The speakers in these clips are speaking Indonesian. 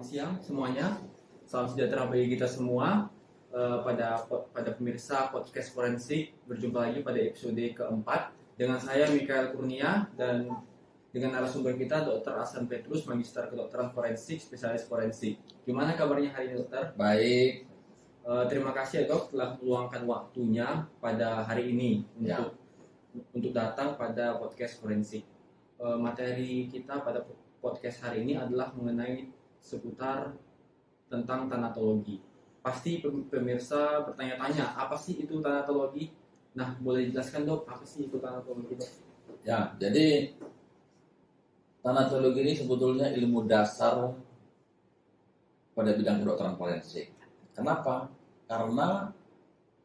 Selamat siang semuanya. Salam sejahtera bagi kita semua. Pada pemirsa podcast forensik, berjumpa lagi pada episode keempat dengan saya Mikael Kurnia dan dengan narasumber kita Dr. Ahsan Petrus, Magister Kedokteran Forensik, Spesialis Forensik. Gimana kabarnya hari ini, Dokter? Baik. Terima kasih ya, Dok, telah meluangkan waktunya pada hari ini untuk datang pada podcast forensik. Materi kita pada podcast hari ini adalah mengenai seputar tentang tanatologi. Pasti pemirsa bertanya-tanya, apa sih itu tanatologi? Nah, boleh dijelaskan, Dok, apa sih itu tanatologi, Dok? Ya, jadi tanatologi ini sebetulnya ilmu dasar pada bidang kedokteran forensik. Kenapa? Karena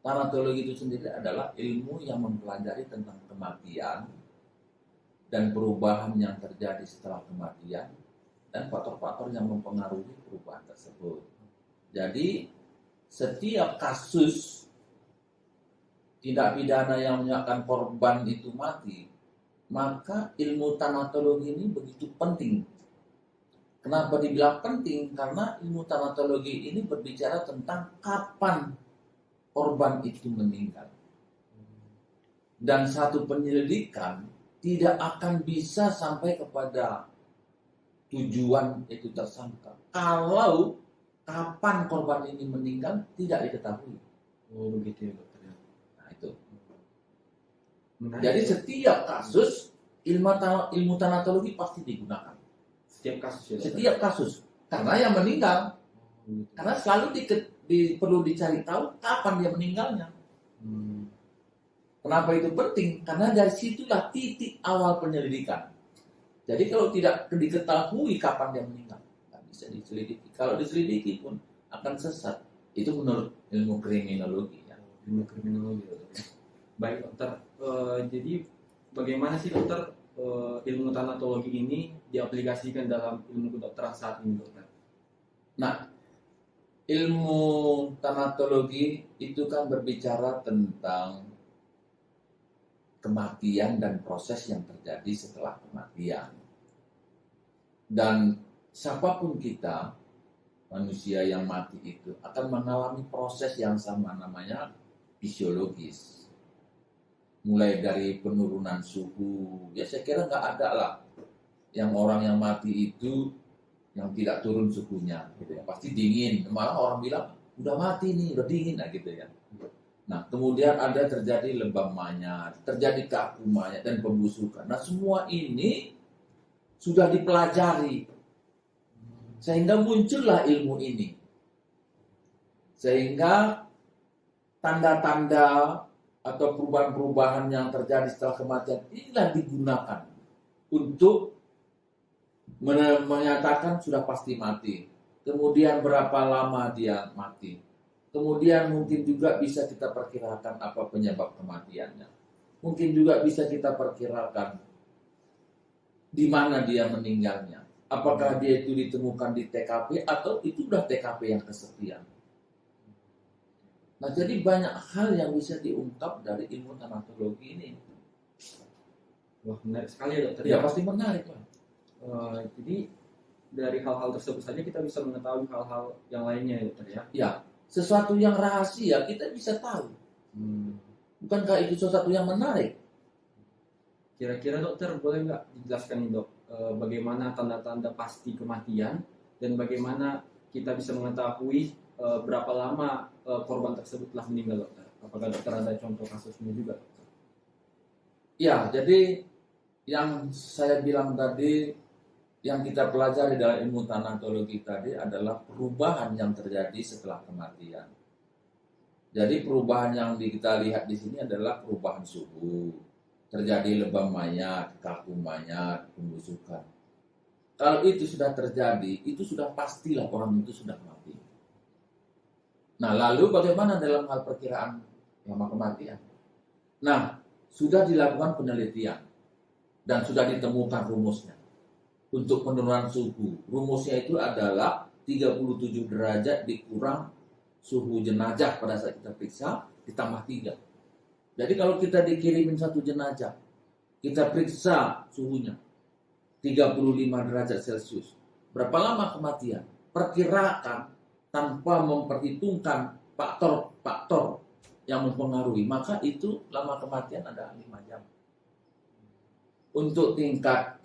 tanatologi itu sendiri adalah ilmu yang mempelajari tentang kematian dan perubahan yang terjadi setelah kematian dan faktor-faktor yang mempengaruhi perubahan tersebut. Jadi setiap kasus tindak pidana yang menyebabkan korban itu mati, maka ilmu tanatologi ini begitu penting. Kenapa dibilang penting? Karena ilmu tanatologi ini berbicara tentang kapan korban itu meninggal. Dan satu penyelidikan tidak akan bisa sampai kepada tujuan itu tersangka kalau kapan korban ini meninggal tidak diketahui. Oh, begitu ya, Dokter. Nah, itu. Menarik. Jadi setiap kasus ilmu tanatologi pasti digunakan. Setiap kasus ya, Dokter? Setiap kasus. Karena yang meninggal, Gitu. karena selalu perlu dicari tahu kapan dia meninggalnya. Kenapa itu penting? Karena dari situlah titik awal penyelidikan. Jadi kalau tidak diketahui kapan dia meninggal, nggak bisa diselidiki. Kalau diselidiki pun akan sesat. Itu menurut ilmu kriminologi. Ya. Ilmu kriminologi, Dokter. Baik, Dokter. Jadi bagaimana sih, Dokter, ilmu tanatologi ini diaplikasikan dalam ilmu kedokteran saat ini, Dokter? Nah, ilmu tanatologi itu kan berbicara tentang kematian dan proses yang terjadi setelah kematian. Dan siapapun kita, manusia yang mati itu akan mengalami proses yang sama, namanya fisiologis. Mulai dari penurunan suhu, ya saya kira nggak ada lah yang orang yang mati itu yang tidak turun suhunya, gitu ya. Pasti dingin, malah orang bilang udah mati nih, udah dingin, nah gitu ya. Nah, kemudian ada terjadi lebam mayat, terjadi kaku mayat dan pembusukan. Nah, semua ini sudah dipelajari sehingga muncullah ilmu ini. Sehingga tanda-tanda atau perubahan-perubahan yang terjadi setelah kematian inilah digunakan untuk menyatakan sudah pasti mati. Kemudian berapa lama dia mati. Kemudian mungkin juga bisa kita perkirakan apa penyebab kematiannya. Mungkin juga bisa kita perkirakan di mana dia meninggalnya. Apakah dia itu ditemukan di TKP atau itu sudah TKP yang kesekian. Nah, jadi banyak hal yang bisa diungkap dari ilmu tanatologi ini. Wah, menarik sekali ya, Dokter. Ya, pasti menarik lah. Jadi dari hal-hal tersebut saja kita bisa mengetahui hal-hal yang lainnya ya, Dokter ya. Ya, sesuatu yang rahasia kita bisa tahu. Bukankah itu sesuatu yang menarik? Kira-kira, Dokter, boleh nggak dijelaskan nih, Dok, bagaimana tanda-tanda pasti kematian dan bagaimana kita bisa mengetahui berapa lama korban tersebut telah meninggal, Dokter? Apakah Dokter ada contoh kasusnya juga, Dokter? Ya, jadi yang saya bilang tadi, yang kita pelajari dalam ilmu tanatologi tadi adalah perubahan yang terjadi setelah kematian. Jadi perubahan yang kita lihat di sini adalah perubahan suhu, terjadi lebam mayat, kaku mayat, pembusukan. Kalau itu sudah terjadi, itu sudah pastilah orang itu sudah mati. Nah, lalu bagaimana dalam hal perkiraan lama kematian? Nah, sudah dilakukan penelitian dan sudah ditemukan rumusnya. Untuk penurunan suhu, rumusnya itu adalah 37 derajat dikurang suhu jenazah pada saat kita periksa ditambah 3. Jadi kalau kita dikirimin satu jenazah, kita periksa suhunya 35 derajat Celcius. Berapa lama kematian? perkirakan tanpa memperhitungkan faktor-faktor yang mempengaruhi, maka itu lama kematian ada 5 jam. Untuk tingkat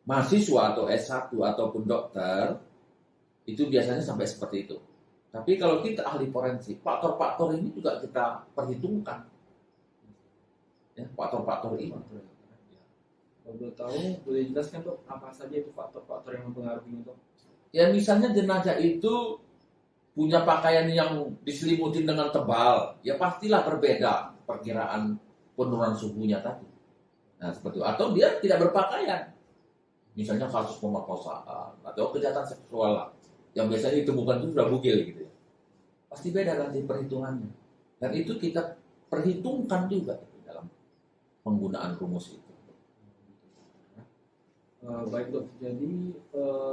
mahasiswa atau S1 ataupun dokter, itu biasanya sampai seperti itu. Tapi kalau kita ahli forensik, faktor-faktor ini juga kita perhitungkan. Ya, faktor-faktor ini. Kalau boleh tahu, boleh jelaskan dok apa saja itu faktor-faktor yang mempengaruhi dok? Ya misalnya jenazah itu punya pakaian yang diselimutin dengan tebal, ya pastilah berbeda perkiraan penurunan suhunya tadi. Nah seperti itu. Atau dia tidak berpakaian, misalnya kasus pemerkosaan atau kejahatan seksual yang biasanya ditemukan itu sudah bugil gitu ya. Pasti beda nanti perhitungannya. Dan itu kita perhitungkan juga dalam penggunaan rumus itu. Baik dok, jadi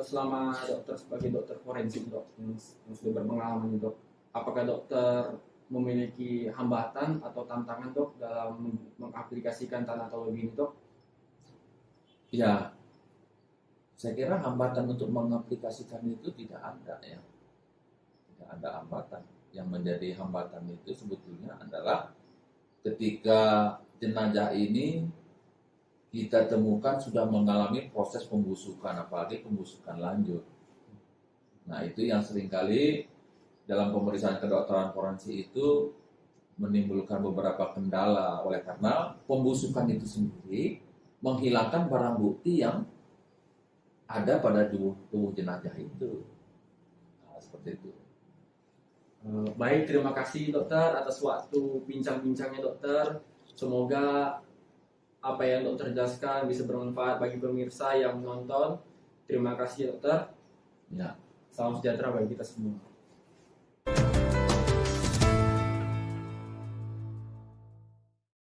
selama dokter sebagai dokter forensik dok yang sudah berpengalaman dok, apakah dokter memiliki hambatan atau tantangan dok dalam mengaplikasikan tanatologi ini dok? Ya, saya kira hambatan untuk mengaplikasikan itu tidak ada ya, tidak ada hambatan. Yang menjadi hambatan itu sebetulnya adalah ketika jenazah ini kita temukan sudah mengalami proses pembusukan, apalagi pembusukan lanjut. Nah itu yang seringkali dalam pemeriksaan kedokteran forensik itu menimbulkan beberapa kendala, oleh karena pembusukan itu sendiri menghilangkan barang bukti yang ada pada tubuh jenazah itu. Nah, seperti itu. Baik, terima kasih dokter atas waktu bincang-bincangnya dokter. Semoga apa yang dokter jelaskan bisa bermanfaat bagi pemirsa yang menonton. Terima kasih dokter. Ya. Salam sejahtera bagi kita semua.